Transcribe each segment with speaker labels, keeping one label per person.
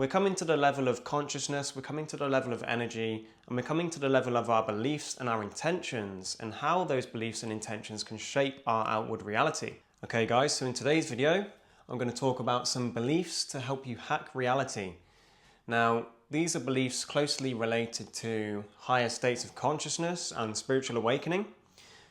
Speaker 1: We're coming to the level of consciousness, we're coming to the level of energy, and we're coming to the level of our beliefs and our intentions, and how those beliefs and intentions can shape our outward reality. Okay guys, so in today's video, I'm going to talk about some beliefs to help you hack reality. Now, these are beliefs closely related to higher states of consciousness and spiritual awakening.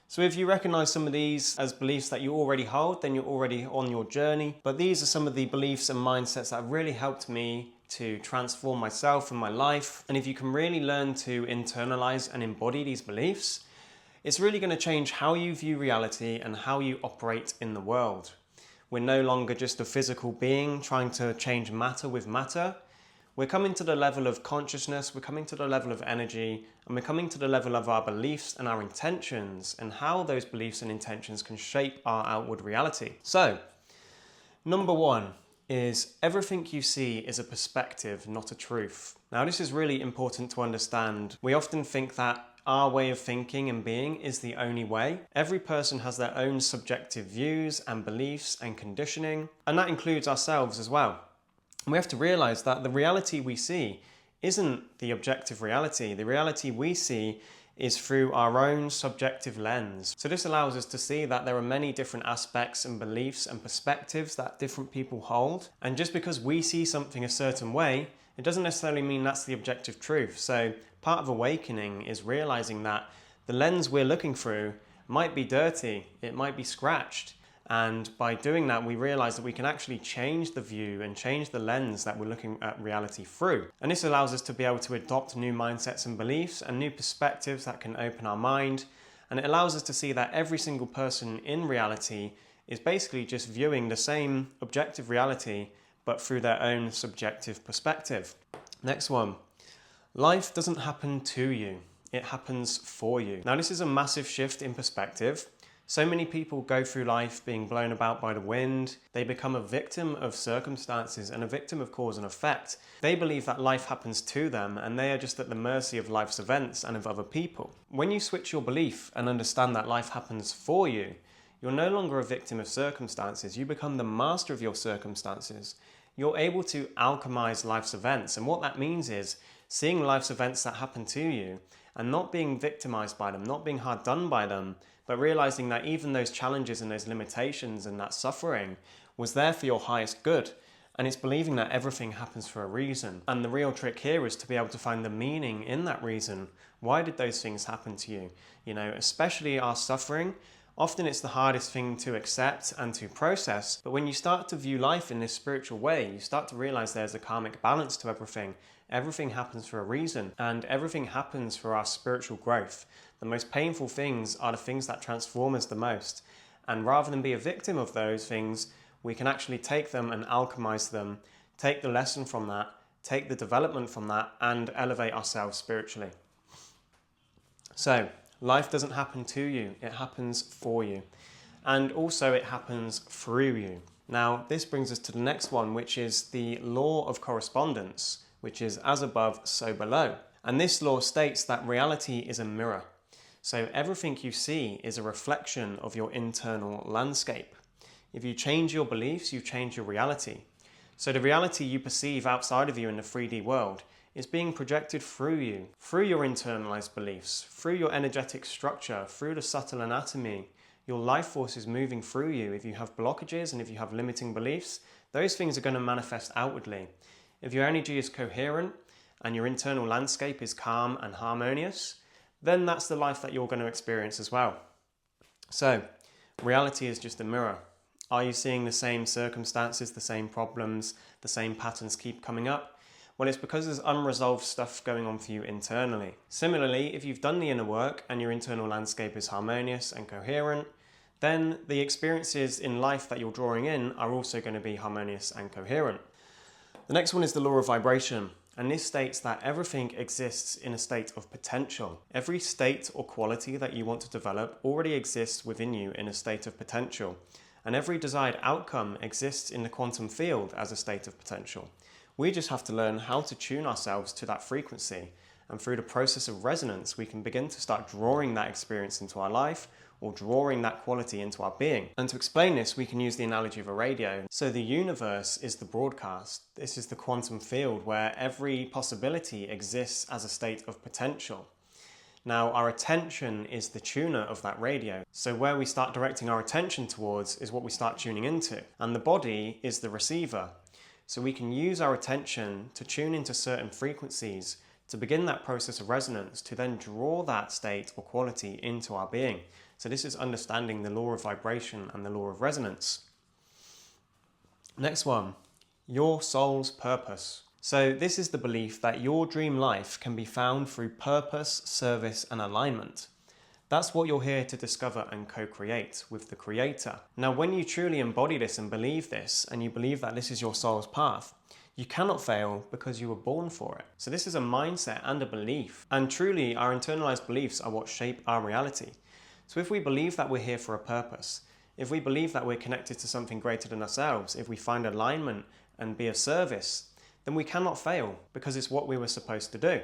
Speaker 1: So if you recognize some of these as beliefs that you already hold, then you're already on your journey. But these are some of the beliefs and mindsets that have really helped me to transform myself and my life. And if you can really learn to internalize and embody these beliefs, it's really going to change how you view reality and how you operate in the world. We're no longer just a physical being trying to change matter with matter. We're coming to the level of consciousness, we're coming to the level of energy, and we're coming to the level of our beliefs and our intentions, and how those beliefs and intentions can shape our outward reality. So, number one is everything you see is a perspective, not a truth. Now, this is really important to understand. We often think that our way of thinking and being is the only way. Every person has their own subjective views and beliefs and conditioning, and that includes ourselves as well. We have to realize that the reality we see isn't the objective reality. The reality we see is through our own subjective lens. So this allows us to see that there are many different aspects and beliefs and perspectives that different people hold. And just because we see something a certain way, it doesn't necessarily mean that's the objective truth. So part of awakening is realizing that the lens we're looking through might be dirty, it might be scratched. And by doing that, we realize that we can actually change the view and change the lens that we're looking at reality through. And this allows us to be able to adopt new mindsets and beliefs and new perspectives that can open our mind. And it allows us to see that every single person in reality is basically just viewing the same objective reality, but through their own subjective perspective. Next one. Life doesn't happen to you, it happens for you. Now, this is a massive shift in perspective. So many people go through life being blown about by the wind. They become a victim of circumstances and a victim of cause and effect. They believe that life happens to them and they are just at the mercy of life's events and of other people. When you switch your belief and understand that life happens for you, you're no longer a victim of circumstances. You become the master of your circumstances. You're able to alchemize life's events. And what that means is seeing life's events that happen to you and not being victimized by them, not being hard done by them, but realizing that even those challenges and those limitations and that suffering was there for your highest good. And it's believing that everything happens for a reason. And the real trick here is to be able to find the meaning in that reason. Why did those things happen to you? You know, especially our suffering. Often it's the hardest thing to accept and to process. But when you start to view life in this spiritual way, you start to realize there's a karmic balance to everything. Everything happens for a reason, and everything happens for our spiritual growth. The most painful things are the things that transform us the most. And rather than be a victim of those things, we can actually take them and alchemize them, take the lesson from that, take the development from that, and elevate ourselves spiritually. So, life doesn't happen to you, it happens for you. And also it happens through you. Now, this brings us to the next one, which is the law of correspondence, which is as above, so below. And this law states that reality is a mirror. So everything you see is a reflection of your internal landscape. If you change your beliefs, you change your reality. So the reality you perceive outside of you in the 3D world is being projected through you, through your internalized beliefs, through your energetic structure, through the subtle anatomy. Your life force is moving through you. If you have blockages and if you have limiting beliefs, those things are going to manifest outwardly. If your energy is coherent and your internal landscape is calm and harmonious, then that's the life that you're going to experience as well. So, reality is just a mirror. Are you seeing the same circumstances, the same problems, the same patterns keep coming up? Well, it's because there's unresolved stuff going on for you internally. Similarly, if you've done the inner work and your internal landscape is harmonious and coherent, then the experiences in life that you're drawing in are also going to be harmonious and coherent. The next one is the law of vibration. And this states that everything exists in a state of potential. Every state or quality that you want to develop already exists within you in a state of potential. And every desired outcome exists in the quantum field as a state of potential. We just have to learn how to tune ourselves to that frequency. And through the process of resonance, we can begin to start drawing that experience into our life, or drawing that quality into our being. And to explain this, we can use the analogy of a radio. So the universe is the broadcast. This is the quantum field where every possibility exists as a state of potential. Now, our attention is the tuner of that radio. So where we start directing our attention towards is what we start tuning into. And the body is the receiver. So we can use our attention to tune into certain frequencies to begin that process of resonance, to then draw that state or quality into our being. So this is understanding the law of vibration and the law of resonance. Next one, your soul's purpose. So this is the belief that your dream life can be found through purpose, service, and alignment. That's what you're here to discover and co-create with the Creator. Now, when you truly embody this and believe this, and you believe that this is your soul's path, you cannot fail because you were born for it. So this is a mindset and a belief. And truly, our internalized beliefs are what shape our reality. So if we believe that we're here for a purpose, if we believe that we're connected to something greater than ourselves, if we find alignment and be of service, then we cannot fail because it's what we were supposed to do.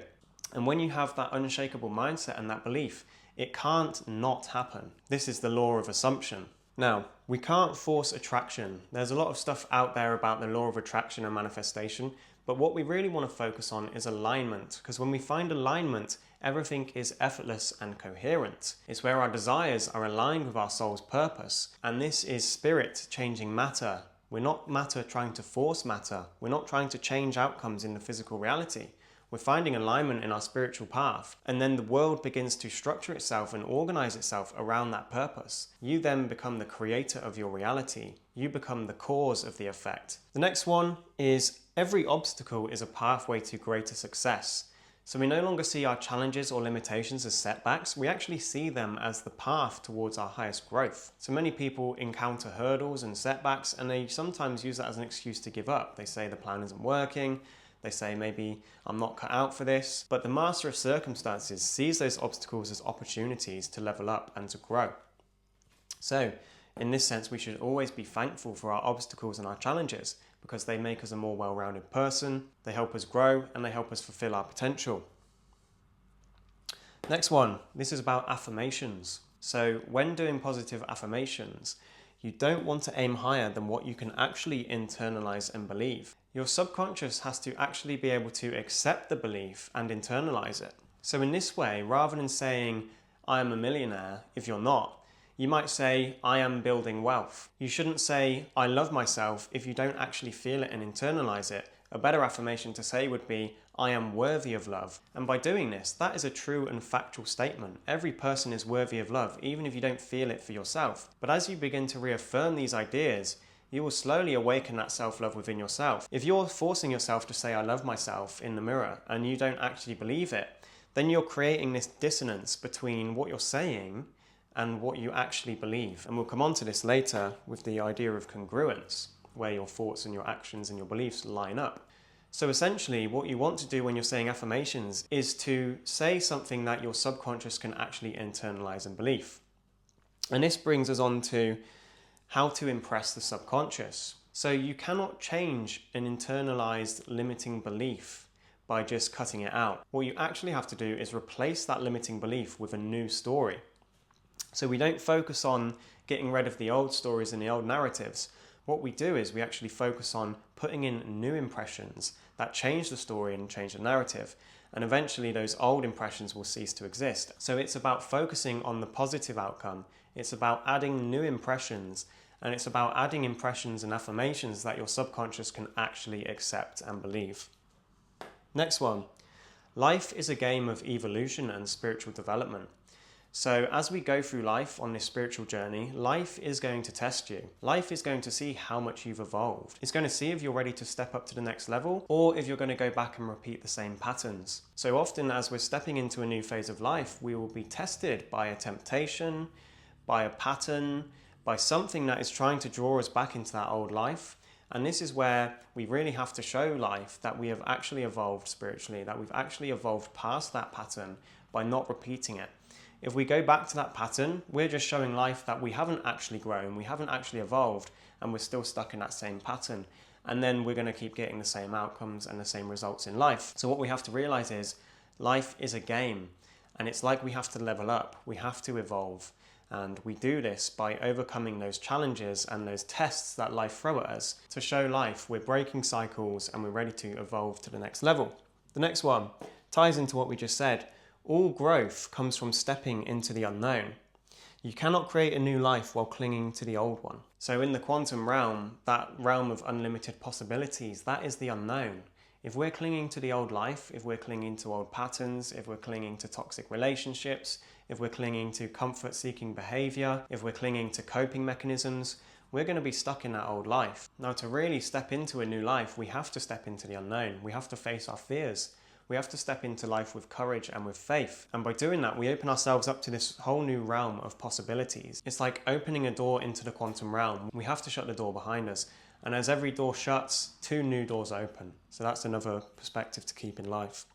Speaker 1: And when you have that unshakable mindset and that belief, it can't not happen. This is the law of assumption. Now, we can't force attraction. There's a lot of stuff out there about the law of attraction and manifestation, but what we really want to focus on is alignment, because when we find alignment, everything is effortless and coherent. It's where our desires are aligned with our soul's purpose, and this is spirit changing matter. We're not matter trying to force matter. We're not trying to change outcomes in the physical reality. We're finding alignment in our spiritual path, and then the world begins to structure itself and organize itself around that purpose. You then become the creator of your reality. You become the cause of the effect. The next one is every obstacle is a pathway to greater success. So we no longer see our challenges or limitations as setbacks, we actually see them as the path towards our highest growth. So many people encounter hurdles and setbacks, and they sometimes use that as an excuse to give up. They say the plan isn't working, they say maybe I'm not cut out for this. But the master of circumstances sees those obstacles as opportunities to level up and to grow. So in this sense, we should always be thankful for our obstacles and our challenges, because they make us a more well-rounded person, they help us grow, and they help us fulfill our potential. Next one, this is about affirmations. So when doing positive affirmations, you don't want to aim higher than what you can actually internalize and believe. Your subconscious has to actually be able to accept the belief and internalize it. So in this way, rather than saying, I am a millionaire, if you're not, you might say, I am building wealth. You shouldn't say, I love myself, if you don't actually feel it and internalize it. A better affirmation to say would be, I am worthy of love. And by doing this, that is a true and factual statement. Every person is worthy of love, even if you don't feel it for yourself. But as you begin to reaffirm these ideas, you will slowly awaken that self-love within yourself. If you're forcing yourself to say, I love myself in the mirror, and you don't actually believe it, then you're creating this dissonance between what you're saying and what you actually believe. And we'll come on to this later with the idea of congruence, where your thoughts and your actions and your beliefs line up. So essentially, what you want to do when you're saying affirmations is to say something that your subconscious can actually internalize and believe. And this brings us on to how to impress the subconscious. So you cannot change an internalized limiting belief by just cutting it out. What you actually have to do is replace that limiting belief with a new story. So we don't focus on getting rid of the old stories and the old narratives. What we do is we actually focus on putting in new impressions that change the story and change the narrative. And eventually those old impressions will cease to exist. So it's about focusing on the positive outcome. It's about adding new impressions, and it's about adding impressions and affirmations that your subconscious can actually accept and believe. Next one. Life is a game of evolution and spiritual development. So as we go through life on this spiritual journey, life is going to test you. Life is going to see how much you've evolved. It's going to see if you're ready to step up to the next level, or if you're going to go back and repeat the same patterns. So often as we're stepping into a new phase of life, we will be tested by a temptation, by a pattern, by something that is trying to draw us back into that old life. And this is where we really have to show life that we have actually evolved spiritually, that we've actually evolved past that pattern by not repeating it. If we go back to that pattern, we're just showing life that we haven't actually grown, we haven't actually evolved, and we're still stuck in that same pattern. And then we're going to keep getting the same outcomes and the same results in life. So what we have to realize is life is a game, and it's like we have to level up, we have to evolve. And we do this by overcoming those challenges and those tests that life throws at us to show life we're breaking cycles and we're ready to evolve to the next level. The next one ties into what we just said. All growth comes from stepping into the unknown. You cannot create a new life while clinging to the old one. So in the quantum realm, that realm of unlimited possibilities, that is the unknown. If we're clinging to the old life, if we're clinging to old patterns, if we're clinging to toxic relationships, if we're clinging to comfort-seeking behavior, if we're clinging to coping mechanisms, we're going to be stuck in that old life. Now, to really step into a new life, we have to step into the unknown. We have to face our fears. We have to step into life with courage and with faith. And by doing that, we open ourselves up to this whole new realm of possibilities. It's like opening a door into the quantum realm. We have to shut the door behind us. And as every door shuts, 2 new doors open. So that's another perspective to keep in life.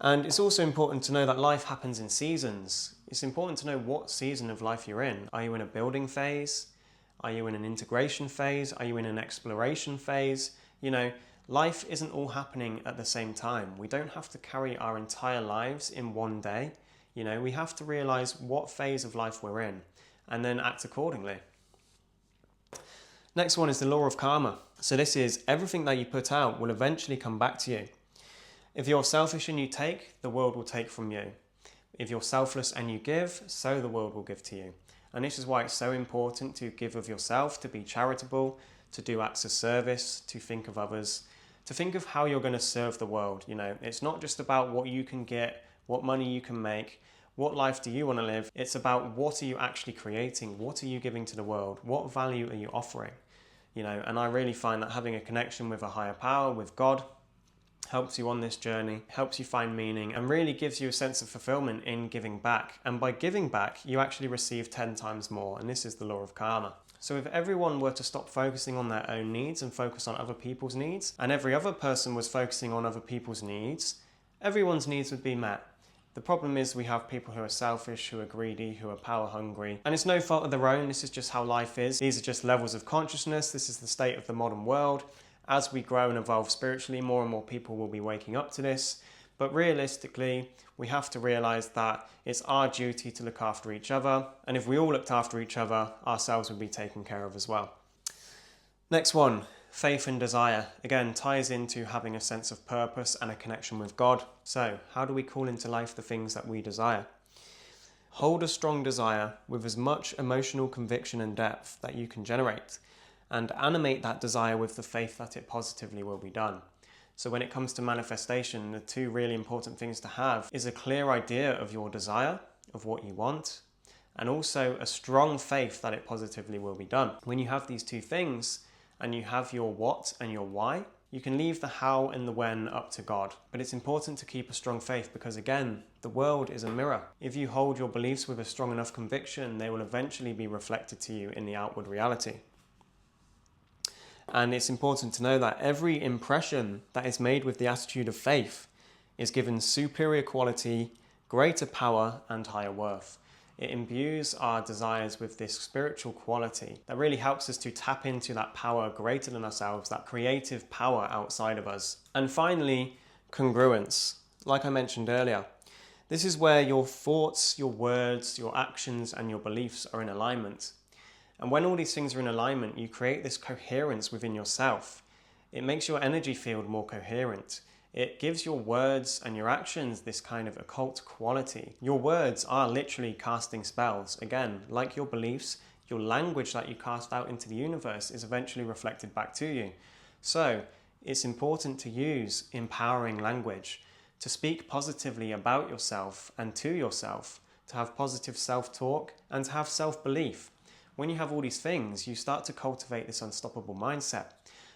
Speaker 1: And it's also important to know that life happens in seasons. It's important to know what season of life you're in. Are you in a building phase? Are you in an integration phase? Are you in an exploration phase? You know, life isn't all happening at the same time. We don't have to carry our entire lives in one day. You know, we have to realize what phase of life we're in and then act accordingly. Next one is the law of karma. So this is everything that you put out will eventually come back to you. If you're selfish and you take, the world will take from you. If you're selfless and you give, so the world will give to you. And this is why it's so important to give of yourself, to be charitable, to do acts of service, to think of others, to think of how you're going to serve the world. You know, it's not just about what you can get, what money you can make, what life do you want to live. It's about what are you actually creating? What are you giving to the world? What value are you offering? You know, and I really find that having a connection with a higher power, with God, helps you on this journey, helps you find meaning, and really gives you a sense of fulfillment in giving back. And by giving back, you actually receive 10 times more. And this is the law of karma. So if everyone were to stop focusing on their own needs and focus on other people's needs, and every other person was focusing on other people's needs, everyone's needs would be met. The problem is we have people who are selfish, who are greedy, who are power hungry, and it's no fault of their own. This is just how life is. These are just levels of consciousness. This is the state of the modern world. As we grow and evolve spiritually, more and more people will be waking up to this. But realistically, we have to realize that it's our duty to look after each other. And if we all looked after each other, ourselves would be taken care of as well. Next one, faith and desire. Again, ties into having a sense of purpose and a connection with God. So how do we call into life the things that we desire? Hold a strong desire with as much emotional conviction and depth that you can generate, and animate that desire with the faith that it positively will be done. So when it comes to manifestation, the 2 really important things to have is a clear idea of your desire, of what you want, and also a strong faith that it positively will be done. When you have these 2 things, and you have your what and your why, you can leave the how and the when up to God. But it's important to keep a strong faith because, again, the world is a mirror. If you hold your beliefs with a strong enough conviction, they will eventually be reflected to you in the outward reality. And it's important to know that every impression that is made with the attitude of faith is given superior quality, greater power, and higher worth. It imbues our desires with this spiritual quality that really helps us to tap into that power greater than ourselves, that creative power outside of us. And finally, congruence. Like I mentioned earlier, this is where your thoughts, your words, your actions, and your beliefs are in alignment. And when all these things are in alignment, you create this coherence within yourself. It makes your energy field more coherent. It gives your words and your actions this kind of occult quality. Your words are literally casting spells. Again, like your beliefs, your language that you cast out into the universe is eventually reflected back to you. So it's important to use empowering language, to speak positively about yourself and to yourself, to have positive self-talk and to have self-belief. When you have all these things, you start to cultivate this unstoppable mindset.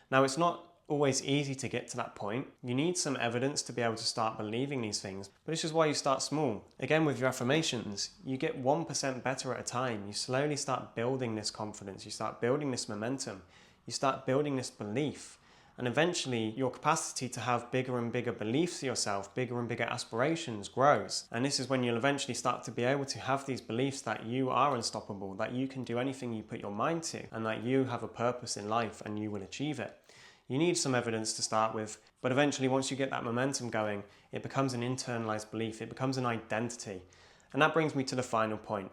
Speaker 1: Now, it's not always easy to get to that point. You need some evidence to be able to start believing these things. But this is why you start small. Again, with your affirmations, you get 1% better at a time. You slowly start building this confidence. You start building this momentum. You start building this belief. And eventually, your capacity to have bigger and bigger beliefs for yourself, bigger and bigger aspirations grows. And this is when you'll eventually start to be able to have these beliefs that you are unstoppable, that you can do anything you put your mind to, and that you have a purpose in life and you will achieve it. You need some evidence to start with, but eventually once you get that momentum going, it becomes an internalized belief, it becomes an identity. And that brings me to the final point.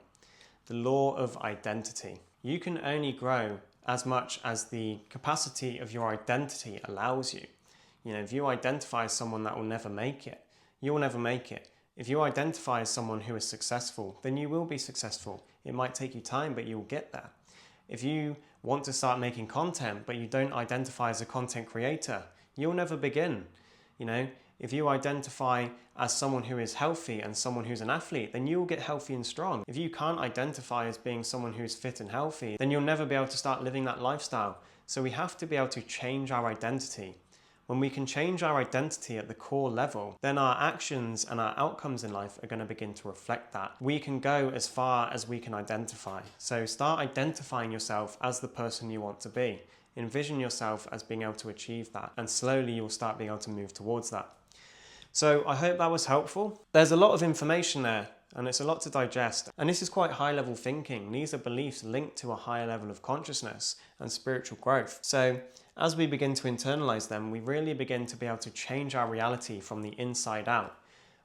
Speaker 1: the law of identity. You can only grow as much as the capacity of your identity allows you. You know, if you identify as someone that will never make it, you will never make it. If you identify as someone who is successful, then you will be successful. It might take you time, but you'll get there. If you want to start making content, but you don't identify as a content creator, you'll never begin. You know, if you identify as someone who is healthy and someone who's an athlete, then you'll get healthy and strong. If you can't identify as being someone who's fit and healthy, then you'll never be able to start living that lifestyle. So we have to be able to change our identity. When we can change our identity at the core level, then our actions and our outcomes in life are going to begin to reflect that. We can go as far as we can identify. So start identifying yourself as the person you want to be. Envision yourself as being able to achieve that, and slowly you'll start being able to move towards that. So I hope that was helpful. There's a lot of information there, and it's a lot to digest. And this is quite high level thinking. These are beliefs linked to a higher level of consciousness and spiritual growth. So as we begin to internalize them, we really begin to be able to change our reality from the inside out.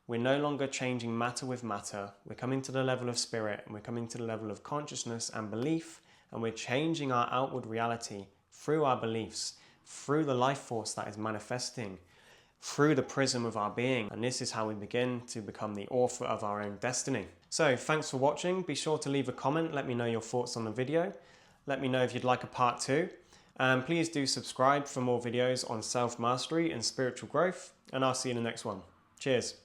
Speaker 1: We're no longer changing matter with matter. We're coming to the level of spirit, and we're coming to the level of consciousness and belief, and we're changing our outward reality through our beliefs, through the life force that is manifesting, through the prism of our being. And this is how we begin to become the author of our own destiny. So thanks for watching. Be sure to leave a comment. Let me know your thoughts on the video. Let me know if you'd like a part 2. And please do subscribe for more videos on self-mastery and spiritual growth. And I'll see you in the next one. Cheers.